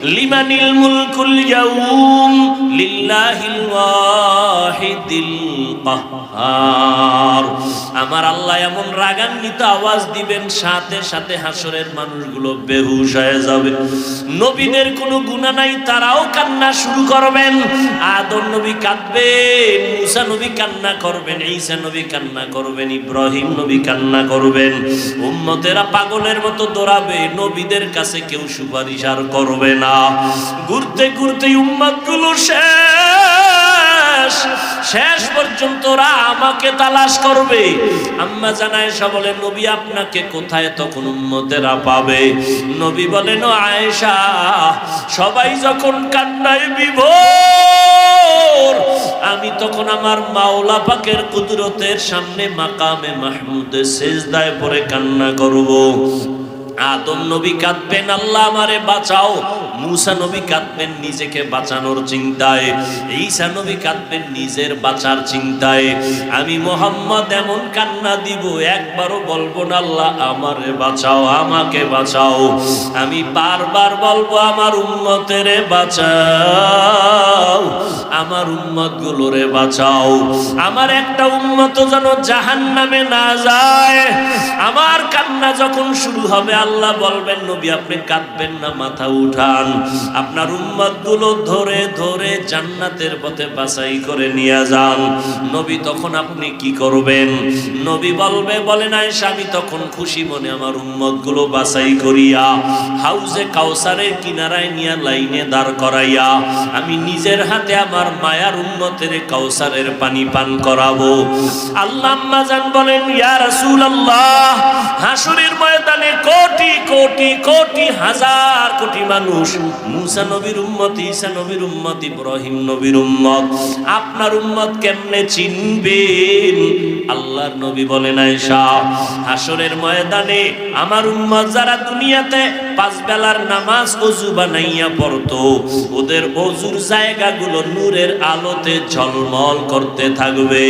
লিমানিল মুলকুল ইয়াউম লিল্লাহিল ওয়াহিদিল কাহ্হার। আমার আল্লাহ এমন রাগান্বিত আওয়াজ দিবেন, সাথে সাথে হাসরের মানুষগুলো বেহুশ হয়ে যাবে। নবীদের কোনো গুনাহ নাই, তারাও কান্না শুরু করবেন। আদম নবী কাঁদবেন, মুসা নবী কান্না করবেন, ঈসা নবী কান্না করবেন, ইব্রাহিম নবী কান্না করবেন। উম্মতেরা পাগলের মতো দৌড়াবে, নবীদের কাছে কেউ সুপারিশ আর করবে না। ঘুরতে ঘুরতে উম্মতগুলো শেষ পর্যন্ত ওরা আমাকে তালাশ করবে। আম্মা জান আয়েশা বলেন, নবী আপনাকে কোথায়? তখন উম্মতেরা পাবে। নবী বলেন, ও আয়েশা, সবাই যখন কান্নায় বিভোর, আমি তখন আমার মাওলা পাকের কুদরতের সামনে মাকামে মাহমুদে সিজদায় পড়ে কান্না করব। আদম নবী কাঁদবেন, আল্লাহ আমারে বাঁচাও। মুসা নবী কাঁদবেন নিজেকে বাঁচানোর চিন্তায়। ঈসা নবী কাঁদবেন নিজের বাঁচার চিন্তায়। আমি মুহাম্মদ এমন কান্না দিব, একবারও বলবো না আল্লাহ আমারে বাঁচাও, আমাকে বাঁচাও। আমি বারবার বলবো আমার উম্মতেরে বাঁচাও, আমার উম্মত গুলোরে বাঁচাও। আমার একটা উম্মত যেন জাহান্নামে না যায়। আমার কান্না যখন শুরু হবে, আল্লাহ বলবেন, নবী আপনি কাঁদবেন না, মাথা উঠান। আপনার উম্মত গুলো ধরে ধরে জান্নাতের পথে বাছাই করে নিয়ে যান। নবী তখন আপনি কি করবেন? নবী বলেন আয়েশা, আমি তখন খুশি মনে আমার উম্মত গুলো বাছাই করিয়া হাউজে কাউসারের কিনারায় নিয়ে লাইনে দাঁড় করাইয়া আমি নিজের হাতে আমার মায়ার উম্মতের কাউসারের পানি পান করাবো। আল্লাহ আম্মা জান বলেন, ইয়া রাসূলুল্লাহ, হাসরের ময়দানে কোটি কোটি কোটি হাজার কোটি মানুষ, মুসা নবীর উম্মত, ঈসা নবীর উম্মত, ইব্রাহিম নবীর উম্মত, আপনার উম্মত কেমনে চিনবেন? আল্লাহর নবী বলেন, আয়েশা, হাসরের ময়দানে আমার উম্মত যারা দুনিয়াতে 5 বেলার নামাজ ওযু বানাইয়া পড়তো, ওদের ওযুর জায়গাগুলো নূরের আলোতে ঝলমল করতে থাকবে।